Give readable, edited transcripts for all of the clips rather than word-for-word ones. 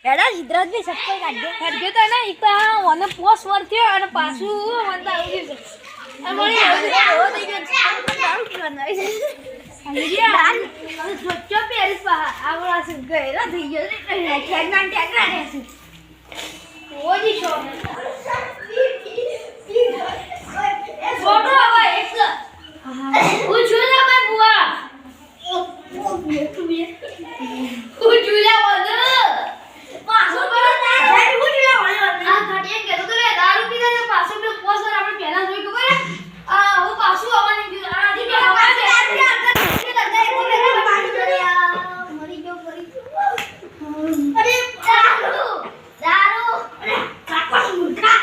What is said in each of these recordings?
હેડા સિદ્ધરાજ ભાઈ સક્કર કાઢ્યો કાઢ્યો તો ને એક તો મને પોસ વર થયો અને પાછું વંદા આવી ગયું છે એવો થઈ ગયો દારૂ પીવાનું આવી સોચો પેરિસ પા આવડા છે ગયેલા થઈ ગયો ઠેકના ઠેકના રહેશે ઓજી છો ફોટો આવે એક હું જોલા ભાઈ બુઆ હું જોલા વગર પાછો પર જાય હું જોલા વગર આ ઘાટિયા કેતો તો દારૂ પીને પાછો તો પોસ આપણે પહેલા જોઈ ખબર હું પાછું આવવાની ગયું આથી કે હવા છે મરી ગયો અરે દારૂ અરે કાકા મૂર્ખા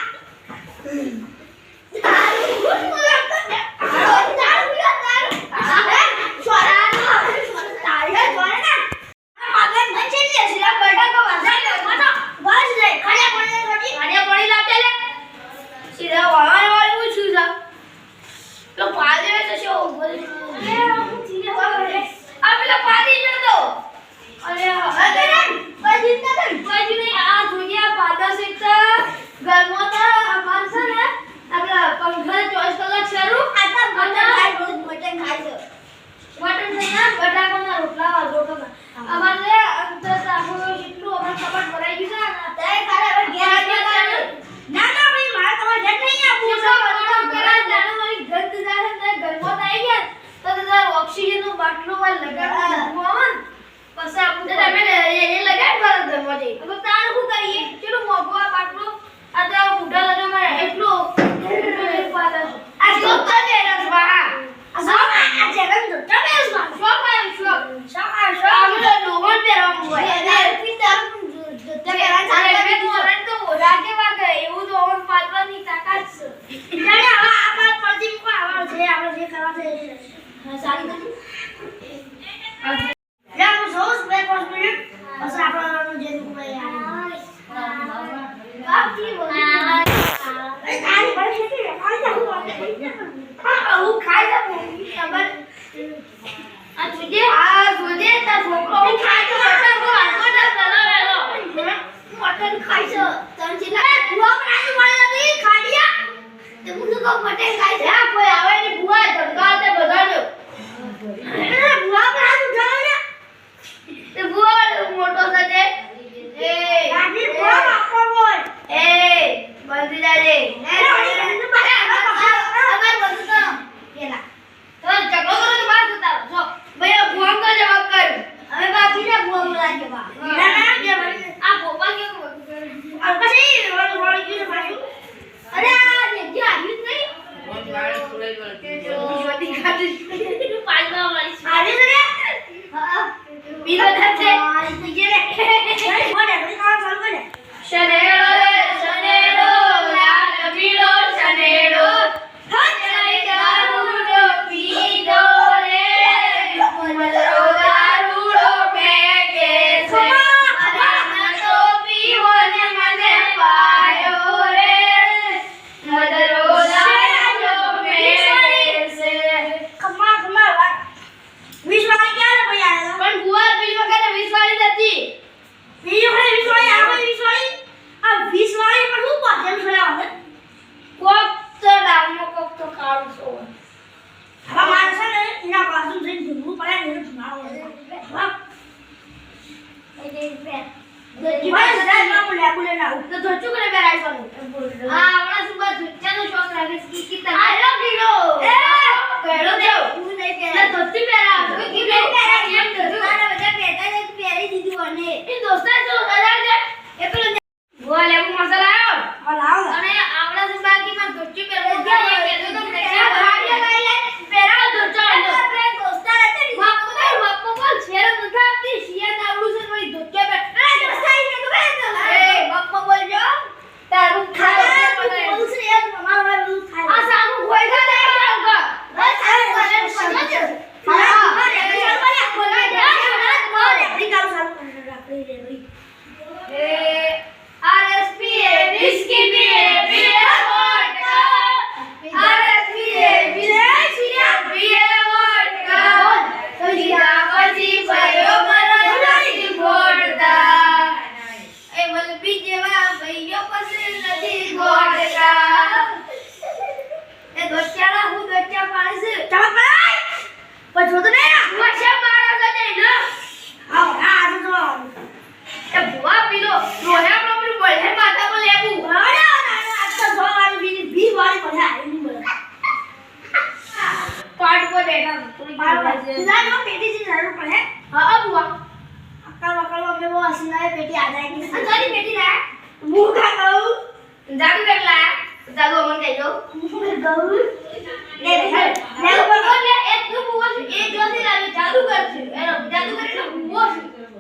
બેઠા થોડી બરાબર. સિલાઈનો પેટીની જરૂર પડે. હા બુઆ અક્કલ વક્કલ અમને બહુ સિલાઈ પેટી આ જાય કે આ જાડી બેટી ના હું કા કહું જાદુ કેટલા જાદુ અમન કહી દો લે બોલે એક તું બુઆ એક જોથી લાવે જાદુ કરશે એનો જાદુ કરીને બુઆ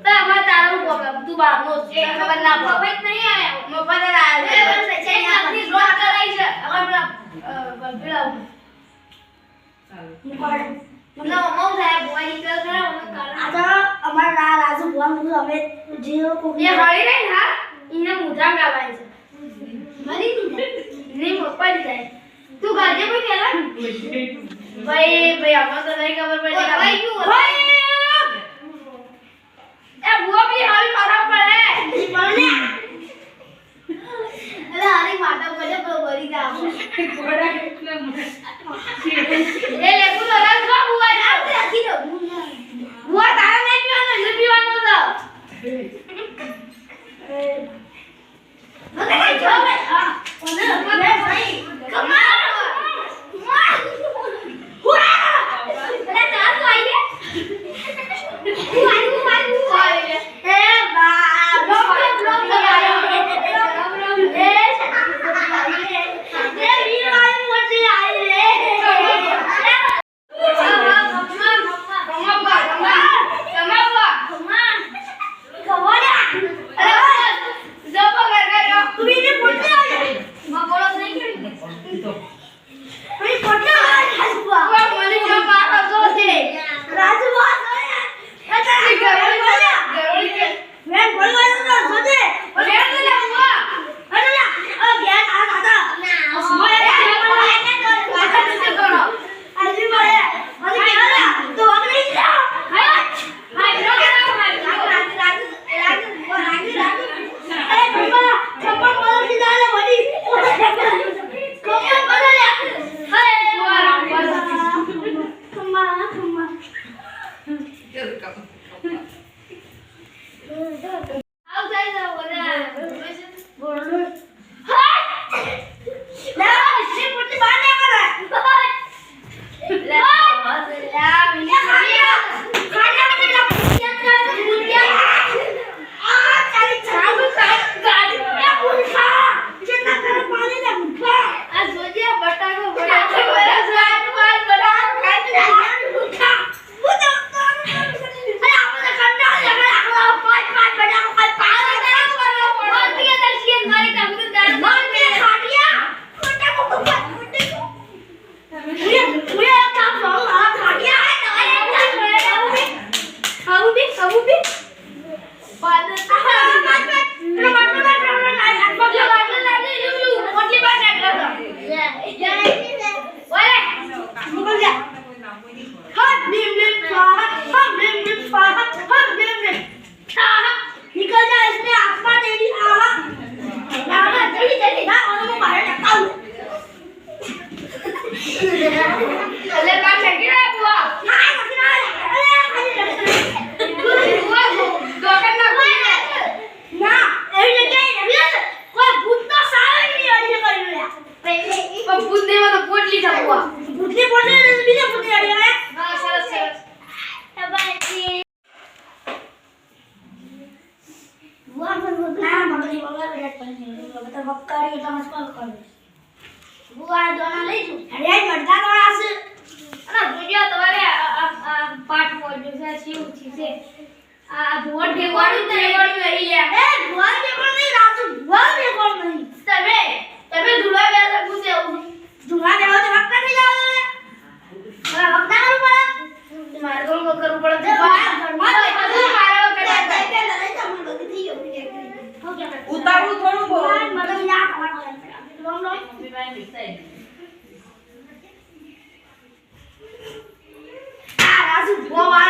તો અમાર તારો પ્રોબ્લેમ તું બારનો છે ખબર ના મફત નહીં આયા મફત આયા છે આખી રોડ કરાઈ છે અમાર પેલા મુકાડ ના મમ્મા સાહેબ બુઆ નીકળ કરે આ તો અમારા રાજુ ભુવન બધું અમે જે કોકી એ હળી રહી હા ઈને મુદ્રા ગાવાય છે મરી દીધા નહીં પપ્પા જ જાય તું ગાજે પણ કેલા ભાઈ આમાં તો નહીં ખબર પડે ભાઈ ક્યું ભાઈ એ બુઆ બી હારી મારા પડે બોલે અરે હારી માતા બોલે તો બરી જા એ લેકુ તો રસ કો બુઆ ના રાખી દો બુઆ તારા નહીં પીવાનો એટલે પીવાનો તો મને કઈ જો ભાઈ હા મને ભાઈ કમાલ ઉતારું થોડું બહુ રાજુ બોવા